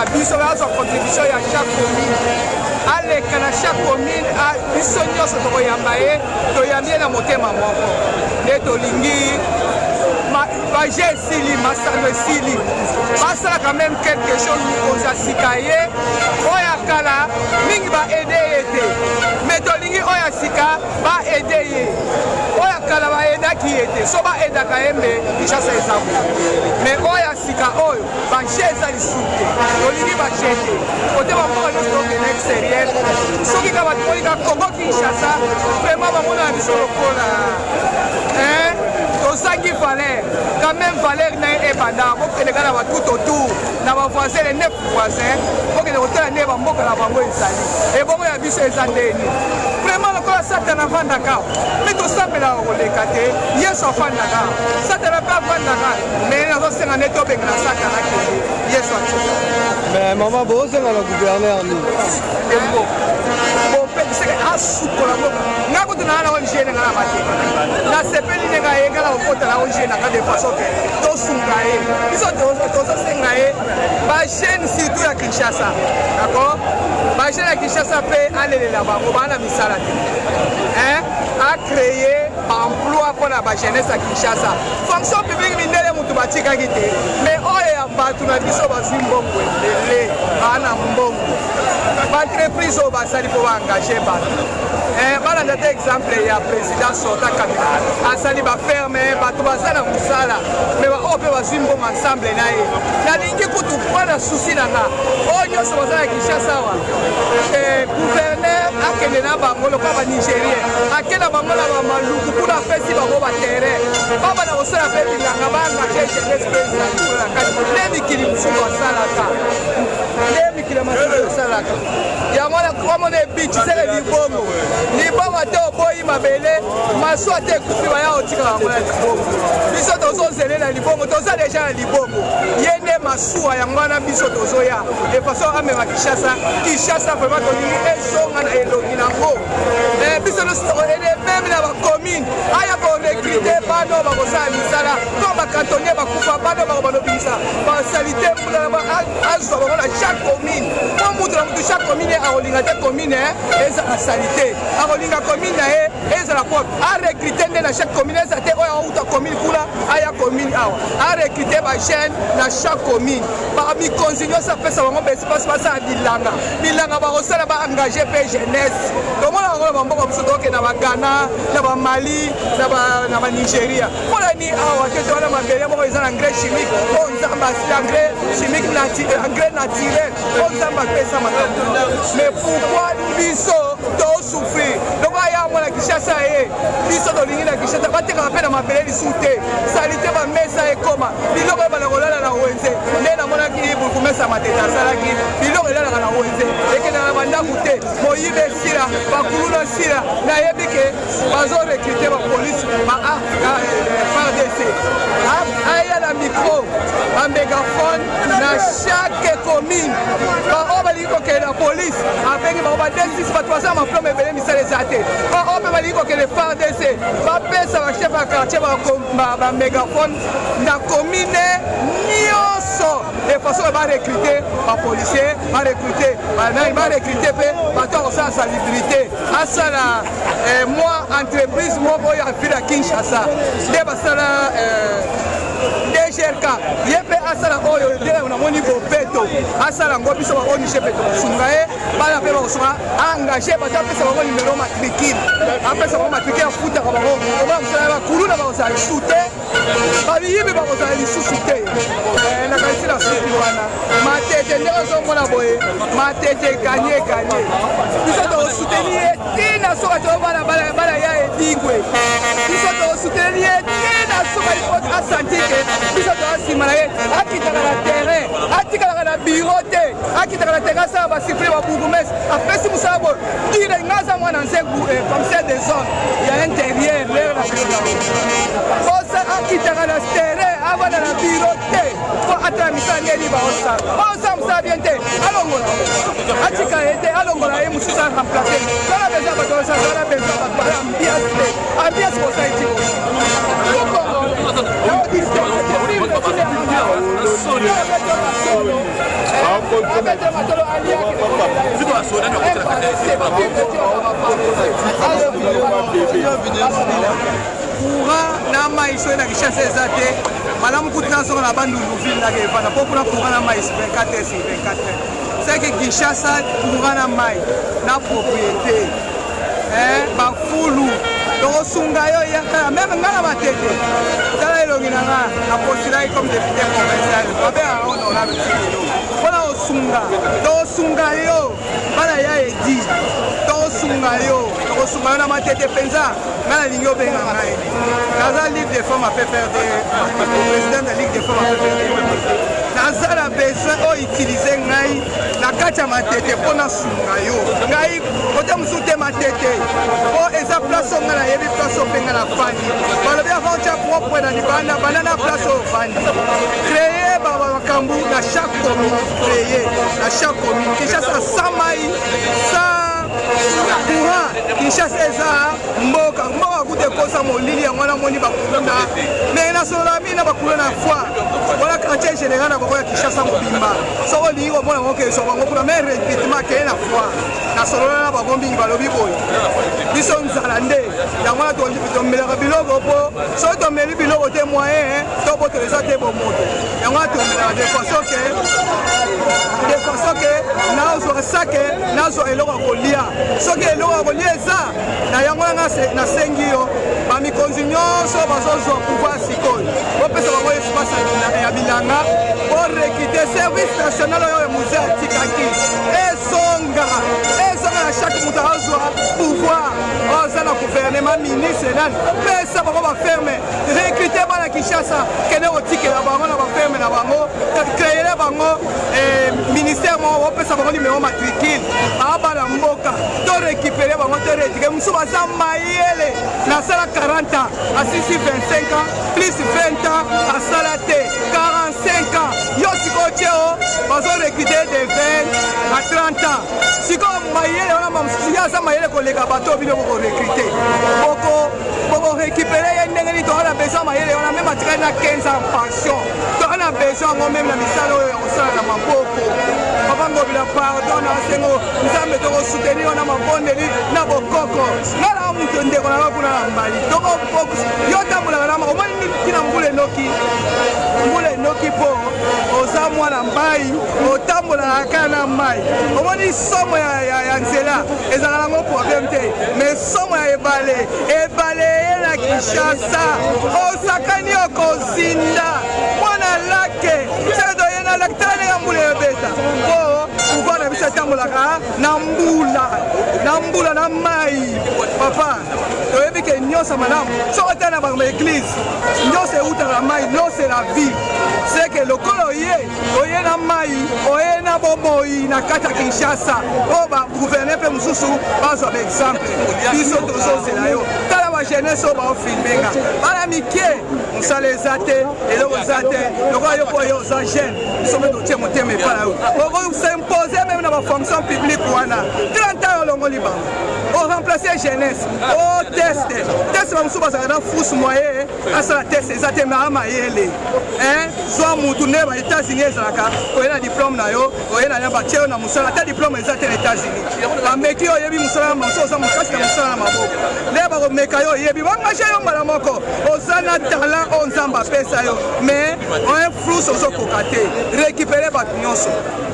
kala biso bazo contribution ya chaque commune aleka na chaque commune biso nyonso tokoyamba ye toyambi na motema moko nde tolingi baje esili masano esili basala quand même quelque chose koza sika ye oyo kala mingi baede ye te mais tolingi oyo sika baede ye oyo kala baedaki ye te so baedaka ye mbe Kinshasa eza mais oyo sika oyo baje eza lisusu te tolingi baje te kote bamboka nyonso tokende extérieur soki ka bato kolika Congo Kinshasa vraiment bamona biso lokola tozangi valeur quand même valeur na ye ebanda bokende kaka na batutu autour na bavoisin les 9 voisins bokende kotala nde bamboka na bango ezali ebongo ya biso eza ndeni vraiment lokola satana avandaka mpe tosambelaka koleka te yesu afandaka satana mpe avandaka mais nazosenga nde tobengana satana kende yesu atika mais mama bozosenga na gouverneur nini embo bopekiseke asukola mboka nga kutu naa na ONG nenga na mateka nasepeli nenga ye nga na kokota na ONG nanga de façon ke tosunga ye biso tozosenga ye bachaine surtout ya Kinshasa d'accord bachaine ya Kinshasa mpe alelela bango baa na misala te acréer emploi mpona bajeunesse ya Kinshasa fonction publique mindele mutu batikaki te mais oyo ya bato na biso bazwi mbongo ebele baa na mbongo baentreprise oyo basali mpo baengage bato balanda te exemple ya président sortant Kabila asali baferme bato baza na mosala mais oyo mpe bazwi mbongo ensemble na ye nalingi kutu mpona susi na nga oyo nyonso baza na Kinshasa awa gouverneur akende na bango lokola banigérien ake na bango na bamaluku mpona apesi bango baterrain babana kosala mpe bilanga baengage jeunesse mpe ezali kola kati nde mikili mosusu basalaka nde mikili mosusu basalaka yango komona ebici sele libongo te oboyi mabele maswa te ekufi baya otikaka yango na libongo biso tozozelela libongo toza deja na libongo ye nde masuwa yango wana biso tozoya efaso amema Kinshasa vraiment tolingi ezonga na elongi nango biso meme na bacommune aya korekrute bano bakosala misala to bakantonnier bakufa bano bakobanobimisa basalite mbula azwa bango na chaque commune po mutu na mutu chaque commune akolinga te commune ezala salite akolinga commune na ye ezala propre arekrute nde na chaque commune eza te oyo auta commune kuna aya commune awa arekrute bajeune na chaque commune bamikonzi nyonso apesa bango baespace basala bilanga bakosala baengage mpe jeunesse tomona bango na bamboka biso tokende na bagana na bamali na banigéria mpona ni awa te towana mabele moko eza na engrais chimique o nzambe engrais chimique engrais naturel o nzambe apesa makambo mais pourquoi biso tosouffrir donc aya mwana Kinshasa ye biso tolingi na Kinshasa batekaka mpe na mabele lisusu te salite bamesa ekoma biloko ebana kolala na wenze nde namonaki burkumesa mateta asalaki biloko elalaka na wenze ekendaka na bandako te moyibe esila bakulu na sila nayebi ke bazorekrute bapolisi FARDC aya na micro bamégafone na chaque commune baoyo balingi kokende na polise abengi bango ba-D6 bato baza maplome ebele misala eza te baoyo mpe balingi kokende FARDC bapesa bachef ya quartier bamégafone na commune nyonso efaso oyo barekrute bapolisier barekrute banani barekrute mpe bato akosala salubrité asala mwa entreprise moko oyo afile ya Kinshasa nde basala DGRK ye mpe asala oyo nde namoni bopeto asala yango biso baonishe mpe tokosunga ye bana mpe bakosunga engage bato apesa bango nimero matricule apesa bango matricule afutaka bango oba mosala bakulu na bakozala lisusu te babiyibi bakozala lisusu te nakanisi na suki wana matete nde ozomona boye matete ganye biso tokosuteni ye tina soka to bana ya edingwe biso tokosuteni ye tina soka ifo asantike biso toasima na ye akitaka na terrain atikalaka na biro te akitaka na terrain asala basifle babourgmestre apesi mosala boye tina ngaza mwana nzengu commissaire des zones ya intérieur lere na osa akitaka na terrain avanda na biro te po atala misala ndeni baosala mosala bien te alongola atika ye te alongola ye mosusu aremplace tala besoin bato osala besoin bato ambiance te ambiance kosa etiko courant na mai so na Kinshasa eza te malamu kutina soko na bandundu ville na kevana po kuna courant na mai 24 heures sur 24 heures c'est que Kinshasa courant na mai na propriété bafulu tokosunga yo yaka même nga na batete tala elongi na nga na postulai comme député provincial babe honorable mpona tokosunga yo bana ya edi tokosunga yo na matete mpenza nga nalingi obenga ngai naza ligue des femmes ape perde président de ligue des femmes ape perde naza na besoin oyo utilize ngai na kati ya matete mpo nasunga yo ngai kote mosusu te matete po eza place o ngai nayebi place o mpe ngai na fandi balobi avant tia propre na libanda banda na place oyo fandi créer makambo na chaque commune créer na chaque commune Kinshasa sa mai sa courant Kinshasa eza mboka kuta ekosa molili yango wana moni bakuluna me nasolola mina bakulu na foi wana quartier général na bango ya Kinshasa mobimba soko olingi komona yango keso bango kuna me recrutement keye na foi nasolola na bango mingi balobi boye biso nzala nde yango wana tomelaka biloko mpo soki tomeli biloko te moyen toboteleza te bomoto yango wana tomelaka de façon ke nazwa sake nazwa eloko ya kolia soki eloko ya kolia eza na yango nanga nasengi yo bamikonzi nyonso bazozwa pouvoir sikoyo bopesa bango espace ya bilanga borekite service national oyo muse atikaki esonga na chaque moto azwa pouvoir oza na gouvernement ministre nani pesa bango baferme rekrite bana Kinshasa kende kotikela bango na baferme na bango créele bango ministère moko bopesa bango numéro matricule abana mboka to récupérer bango to retike mosusu baza mayele nasala 40 ans asisi 25 ans plus 20 ans asala te 45 ans yo sikoyo tieo bazorekrite de 20 à 30 ans sikoyo mayele wana bamosusu ye aza mayele koleka bato bino bokorekrite bokorécupere ye ndenge nini toza na besoin mayele wana meme atikali na 15 ans pension toza na besoin yango meme na misala oyo ya kosala na maboko babangobila pardon na sengo nzambe tokosoutenir yo na mabondeli na bokoko ngala moto ndeko na nga kuna na mbali yo tambolaka na mako omoni tina mbula enoki mpo oza mwana mbai otambolaka kaka na mai omoni somo ya nzela ezalaka nango problème te mais somo ya ebale ye na Kinshasa osakani okozinda mwana lake seke toye na lake tala ndenge mbula ebeta po pouvoir na biso etambolaka na mbula na mai papa toyebi ke nyonso malamu soki otala na bango église nyonso eutaka na mai nyonso la vie c'est que lokolo oye na mai oye na bomoi na kati ya Kinshasa oyo bagouverner mpe mosusu bazwa baexemple biso tozozela yo tala bajeunesse oyo baofilmenga bana mike mosala eza te eloko eza te lokola yo mpo yo oza jeune biso mpe totie motema epai na yo okosimpose meme na bafonction publique wana 30 ans olongoli bango oremplace jeunesse teste bamosusu bazalaka na fousse moye asala teste eza te maa mayele zwa mutu nde ba États-Unis ezalaka oye na diplôme na yo oye na batie yo na mosala ata diplôme eza te na États-Unis bameki yo oyebi mosala na maso oza makasi na mosala na maboko nde bakomeka yo oyebi bangaje yo mbala moko oza na talent oyo nzambe apesa yo mais oye flous ozokoka te récupere bato nyonso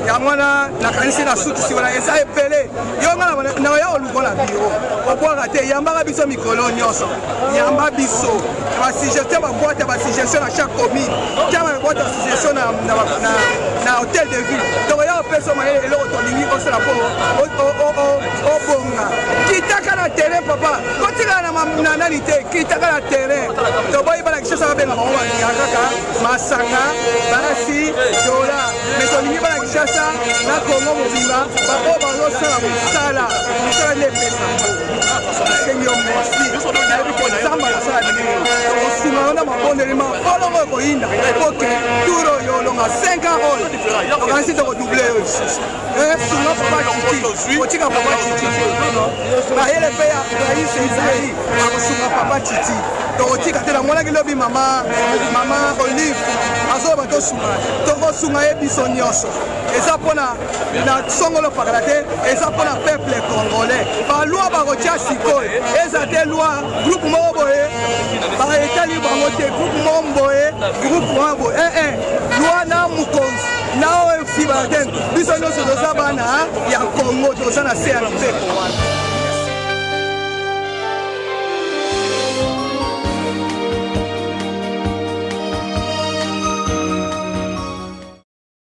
yango wana nakanisi na sutisi wana eza ebele yo nga na oya olukola biro obwaka te yambaka biso mikolo nyonso yamba biso basuggestion babwate basuggestion na chaque commune tia babwate basuggestion na hôtel de ville donc oya opesa mayele eloko tolingi osala mpo obonga kitaka na terrain papa kotikala na nani te kitaka na terrain toboyi bana Kinshasa babenga bango balinga kaka masanga basi dola mais tolingi bana Kinshasa na Congo mobimba baoyo bazosala mosala nde epesa sengi yo merci nayebi ko nzambe asala ndenge tokosunga yo na mabondelema olongo ekoyinda oke turo oyo olonga 5 ans oyo okanisi tokodouble yo lisusu sunga papa titi otika papa titi bayele mpe ya raise ezali akosunga papa titi tokotika te namonaki lobi mama Olive azoba tokosunga ye biso nyonso eza mpona na songolo pakala te eza mpona peuple congolais balwa bakotia sikoyo eza te lwa groupe moko boye baetali bango te groupe moko boye groupe moko boye lwa na mokonzi na oyo fibala te biso nyonso toza bana ya congo toza na se ya mpepo wana